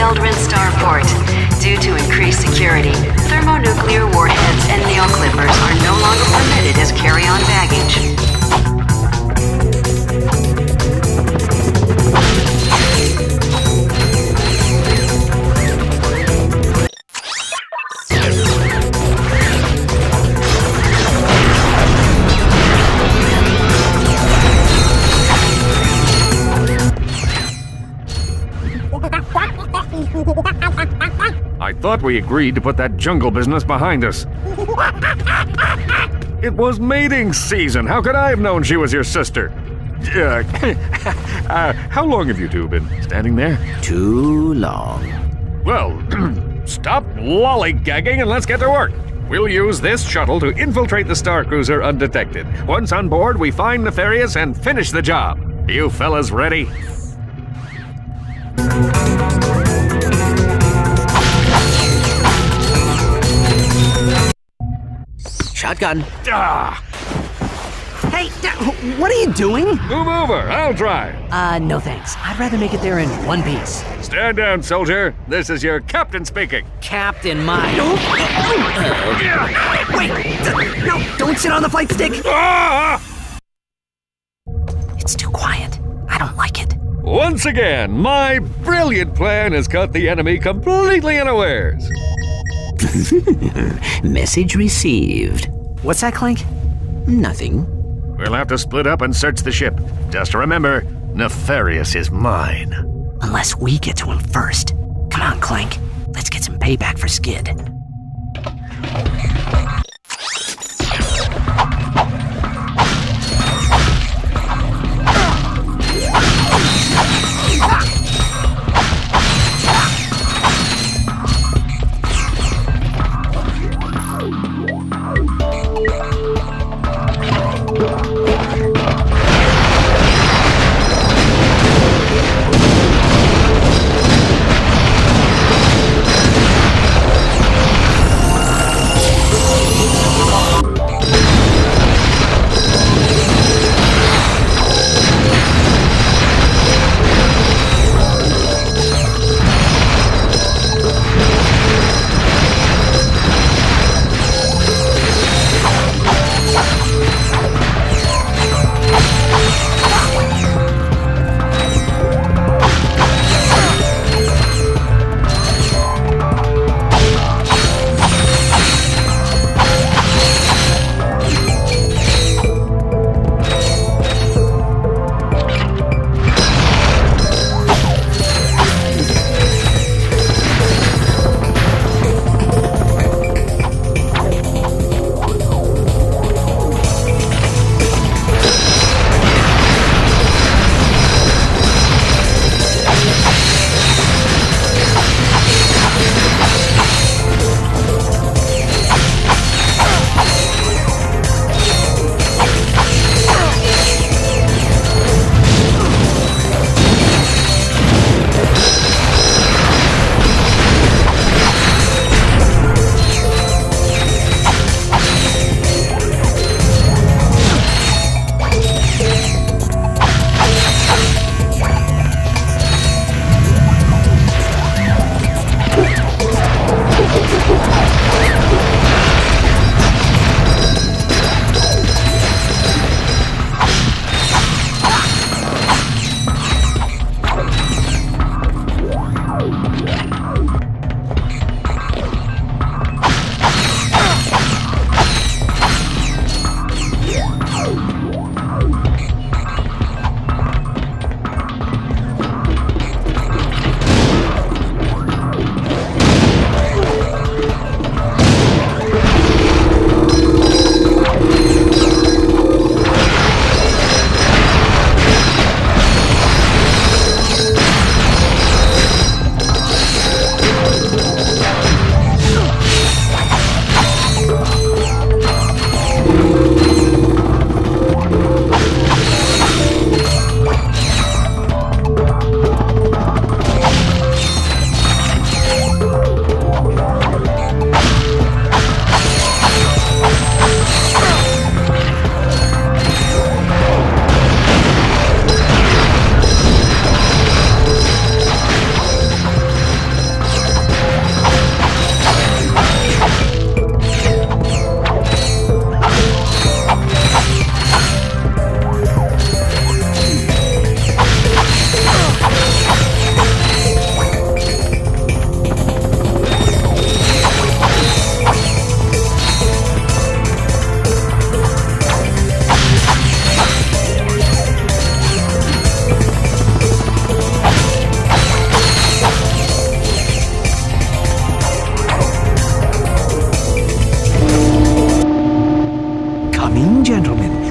Zeldrin Starport. Due to increased security, thermonuclear warheads and nail clippers are no longer permitted as carry-on baggage. I thought we agreed to put that jungle business behind us. It was mating season. How could I have known she was your sister? How long have you two been standing there? Too long. Well, stop lollygagging and let's get to work. We'll use this shuttle to infiltrate the Star Cruiser undetected. Once on board, we find Nefarious and finish the job. You fellas ready? Shotgun. Ah, Hey, what are you doing? move over, I'll drive. No thanks. I'd rather make it there in one piece. Stand down, soldier. This is your captain speaking. Captain Mine. Wait! No, don't sit on the flight stick! Ah! It's too quiet. I don't like it. Once again, my brilliant plan has caught the enemy completely unawares. Message received. What's that, Clank? Nothing. We'll have to split up and search the ship. Just remember, Nefarious is mine. Unless we get to him first. Come on, Clank. Let's get some payback for Skid.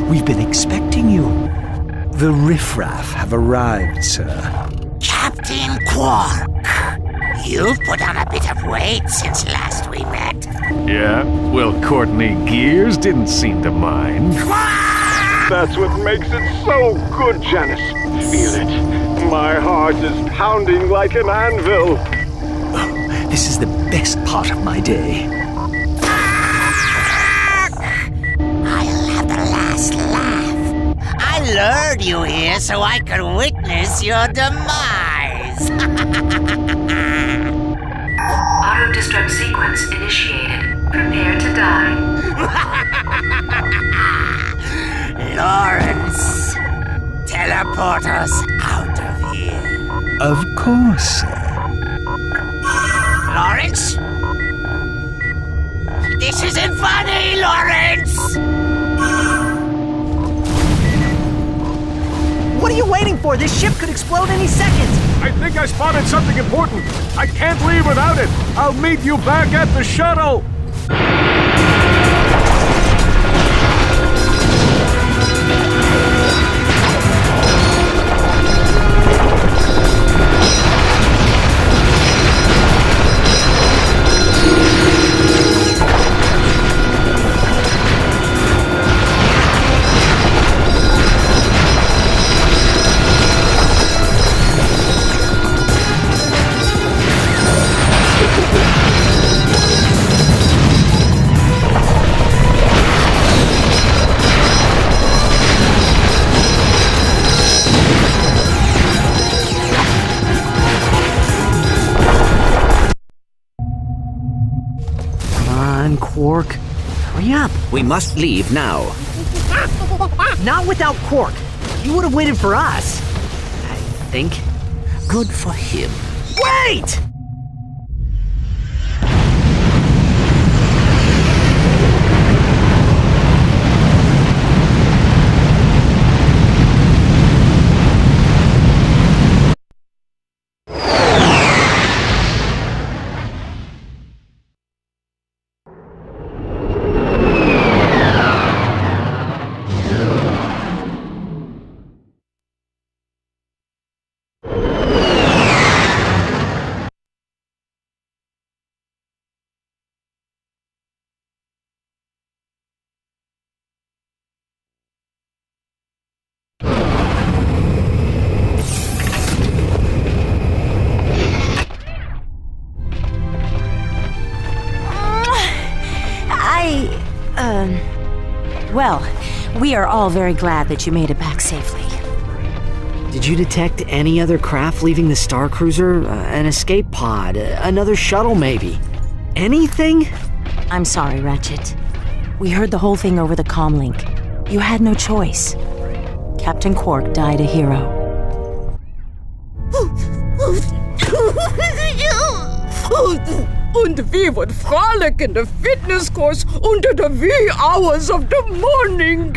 We've been expecting you. The riffraff have arrived, sir. Captain Quark, you've put on a bit of weight since last we met. Yeah? Well, Courtney Gears didn't seem to mind. That's what makes it so good, Janice. Feel it. My heart is pounding like an anvil. Oh, this is the best part of my day. I'll have the last laugh. I lured you here so I could witness your demise. Auto-destruct sequence initiated. Prepare to die. Lawrence, teleport us out of here. Of course, sir. Lawrence? This isn't funny, Lawrence! What are you waiting for? This ship could explode any second! I think I spotted something important. I can't leave without it. I'll meet you back at the shuttle. Quark, hurry up. We must leave now. Not without Quark. He would have waited for us. I think. Good for him. Wait! Well, we are all very glad that you made it back safely. Did you detect any other craft leaving the Star Cruiser? An escape pod? Another shuttle, maybe? Anything? I'm sorry, Ratchet. We heard the whole thing over the comlink. You had no choice. Captain Quark died a hero. Und wir would frolic in the fitness course unter the wee hours of the morning.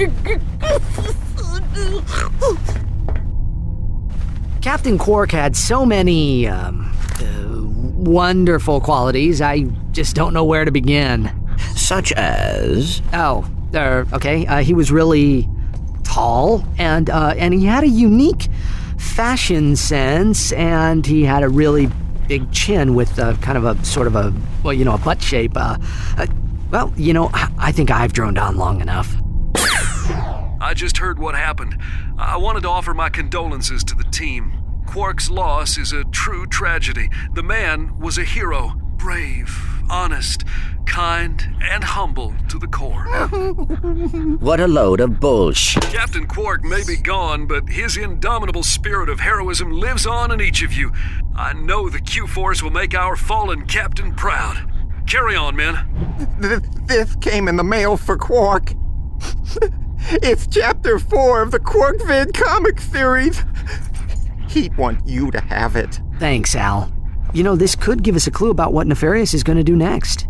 Captain Quark had so many, wonderful qualities, I just don't know where to begin. Such as? Okay, he was really tall, and he had a unique fashion sense, and he had a really big chin with kind of a sort of a, well, you know, a butt shape. Well, you know, I think I've droned on long enough. I just heard what happened. I wanted to offer my condolences to the team. Quark's loss is a true tragedy. The man was a hero, brave, honest, kind, and humble to the core. What a load of bullshit. Captain Quark may be gone, but his indomitable spirit of heroism lives on in each of you. I know the Q-Force will make our fallen captain proud. Carry on, men. This came in the mail for Quark. It's Chapter 4 of the Quarkvid comic series. He'd want you to have it. Thanks, Al. You know, this could give us a clue about what Nefarious is going to do next.